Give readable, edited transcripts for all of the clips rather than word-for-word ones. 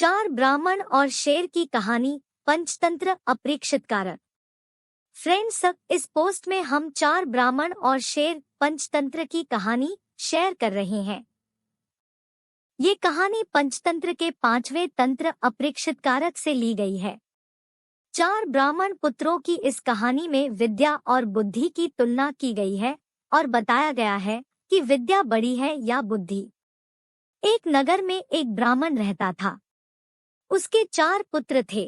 चार ब्राह्मण और शेर की कहानी, पंचतंत्र अपरीक्षित कारक। फ्रेंड्स, इस पोस्ट में हम चार ब्राह्मण और शेर पंचतंत्र की कहानी शेयर कर रहे हैं। ये कहानी पंचतंत्र के 5वें तंत्र अपरीक्षित कारक से ली गई है। चार ब्राह्मण पुत्रों की इस कहानी में विद्या और बुद्धि की तुलना की गई है और बताया गया है कि विद्या बड़ी है या बुद्धि। एक नगर में एक ब्राह्मण रहता था। उसके 4 पुत्र थे।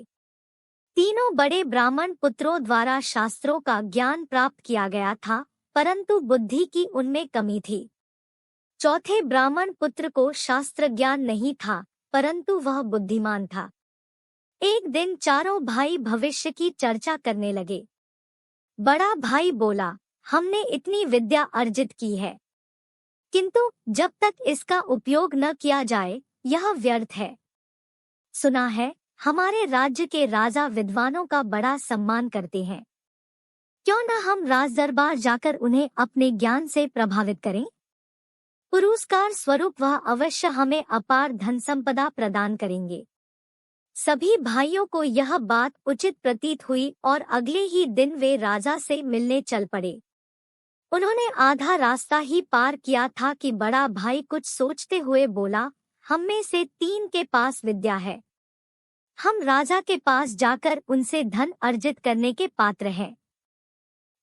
तीनों बड़े ब्राह्मण पुत्रों द्वारा शास्त्रों का ज्ञान प्राप्त किया गया था, परंतु बुद्धि की उनमें कमी थी। चौथे ब्राह्मण पुत्र को शास्त्र ज्ञान नहीं था, परंतु वह बुद्धिमान था। एक दिन चारों भाई भविष्य की चर्चा करने लगे। बड़ा भाई बोला, हमने इतनी विद्या अर्जित की है, किंतु जब तक इसका उपयोग न किया जाए यह व्यर्थ है। सुना है हमारे राज्य के राजा विद्वानों का बड़ा सम्मान करते हैं। क्यों न हम राज दरबार जाकर उन्हें अपने ज्ञान से प्रभावित करें? पुरस्कार स्वरूप वह अवश्य हमें अपार धन संपदा प्रदान करेंगे। सभी भाइयों को यह बात उचित प्रतीत हुई और अगले ही दिन वे राजा से मिलने चल पड़े। उन्होंने आधा रास्ता ही पार किया था कि बड़ा भाई कुछ सोचते हुए बोला, हम में से 3 के पास विद्या है। हम राजा के पास जाकर उनसे धन अर्जित करने के पात्र हैं।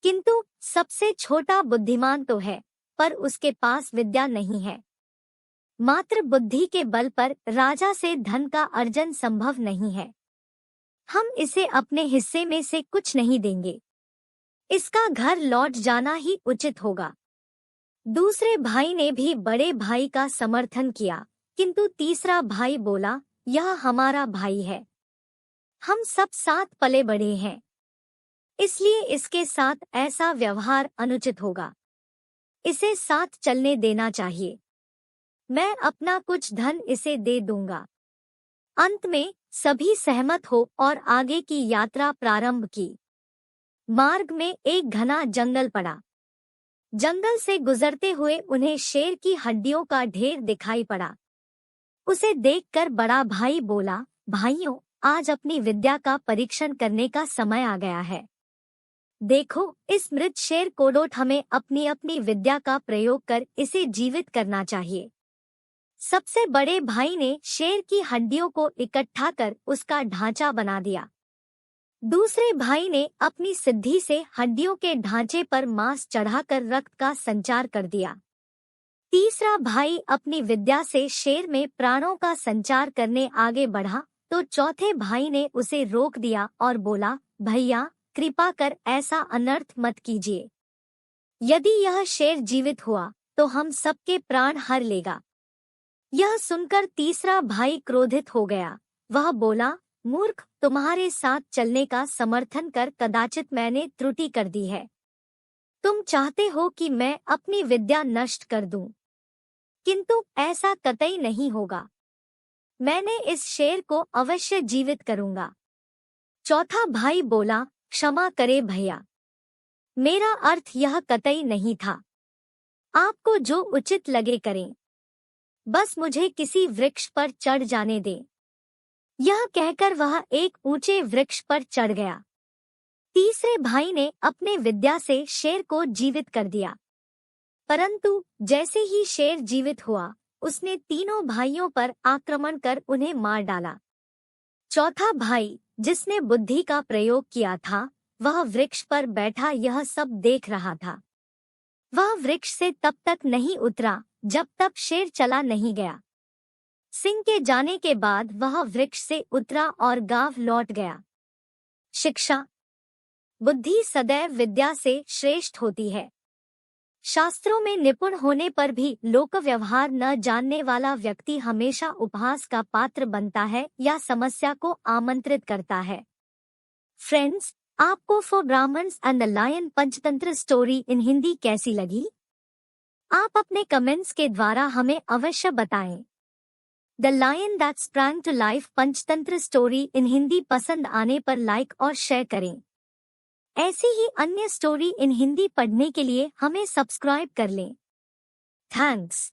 किंतु सबसे छोटा बुद्धिमान तो है, पर उसके पास विद्या नहीं है। मात्र बुद्धि के बल पर राजा से धन का अर्जन संभव नहीं है। हम इसे अपने हिस्से में से कुछ नहीं देंगे। इसका घर लौट जाना ही उचित होगा। दूसरे भाई ने भी बड़े भाई का समर्थन किया, किंतु तीसरा भाई बोला, यह हमारा भाई है। हम सब साथ पले बड़े हैं, इसलिए इसके साथ ऐसा व्यवहार अनुचित होगा। इसे साथ चलने देना चाहिए। मैं अपना कुछ धन इसे दे दूंगा। अंत में सभी सहमत हो और आगे की यात्रा प्रारंभ की। मार्ग में एक घना जंगल पड़ा। जंगल से गुजरते हुए उन्हें शेर की हड्डियों का ढेर दिखाई पड़ा। उसे देखकर बड़ा भाई बोला, भाइयों, आज अपनी विद्या का परीक्षण करने का समय आ गया है। देखो, इस मृत शेर कोडोट हमें अपनी अपनी विद्या का प्रयोग कर इसे जीवित करना चाहिए। सबसे बड़े भाई ने शेर की हड्डियों को इकट्ठा कर उसका ढांचा बना दिया। दूसरे भाई ने अपनी सिद्धि से हड्डियों के ढांचे पर मांस चढ़ाकर रक्त का संचार कर दिया। तीसरा भाई अपनी विद्या से शेर में प्राणों का संचार करने आगे बढ़ा, तो चौथे भाई ने उसे रोक दिया और बोला, भैया, कृपा कर ऐसा अनर्थ मत कीजिए। यदि यह शेर जीवित हुआ तो हम सबके प्राण हर लेगा। यह सुनकर तीसरा भाई क्रोधित हो गया। वह बोला, मूर्ख, तुम्हारे साथ चलने का समर्थन कर कदाचित मैंने त्रुटि कर दी है। तुम चाहते हो कि मैं अपनी विद्या नष्ट कर दूं, किंतु ऐसा कतई नहीं होगा। मैंने इस शेर को अवश्य जीवित करूंगा। चौथा भाई बोला, क्षमा करे भैया, मेरा अर्थ यह कतई नहीं था। आपको जो उचित लगे करें, बस मुझे किसी वृक्ष पर चढ़ जाने दें। यह कहकर वह एक ऊंचे वृक्ष पर चढ़ गया। तीसरे भाई ने अपने विद्या से शेर को जीवित कर दिया, परंतु जैसे ही शेर जीवित हुआ, उसने तीनों भाइयों पर आक्रमण कर उन्हें मार डाला। चौथा भाई, जिसने बुद्धि का प्रयोग किया था, वह वृक्ष पर बैठा यह सब देख रहा था। वह वृक्ष से तब तक नहीं उतरा जब तक शेर चला नहीं गया। सिंह के जाने के बाद वह वृक्ष से उतरा और गांव लौट गया। शिक्षा। बुद्धि सदैव विद्या से श्रेष्ठ होती है। शास्त्रों में निपुण होने पर भी लोक व्यवहार न जानने वाला व्यक्ति हमेशा उपहास का पात्र बनता है या समस्या को आमंत्रित करता है। फ्रेंड्स, आपको four Brahmins and the lion Panchatantra story in Hindi कैसी लगी? आप अपने कमेंट्स के द्वारा हमें अवश्य बताएं। The lion that sprang to life Panchatantra story in Hindi पसंद आने पर लाइक और शेयर करें। ऐसी ही अन्य स्टोरी इन हिंदी पढ़ने के लिए हमें सब्सक्राइब कर लें। थैंक्स।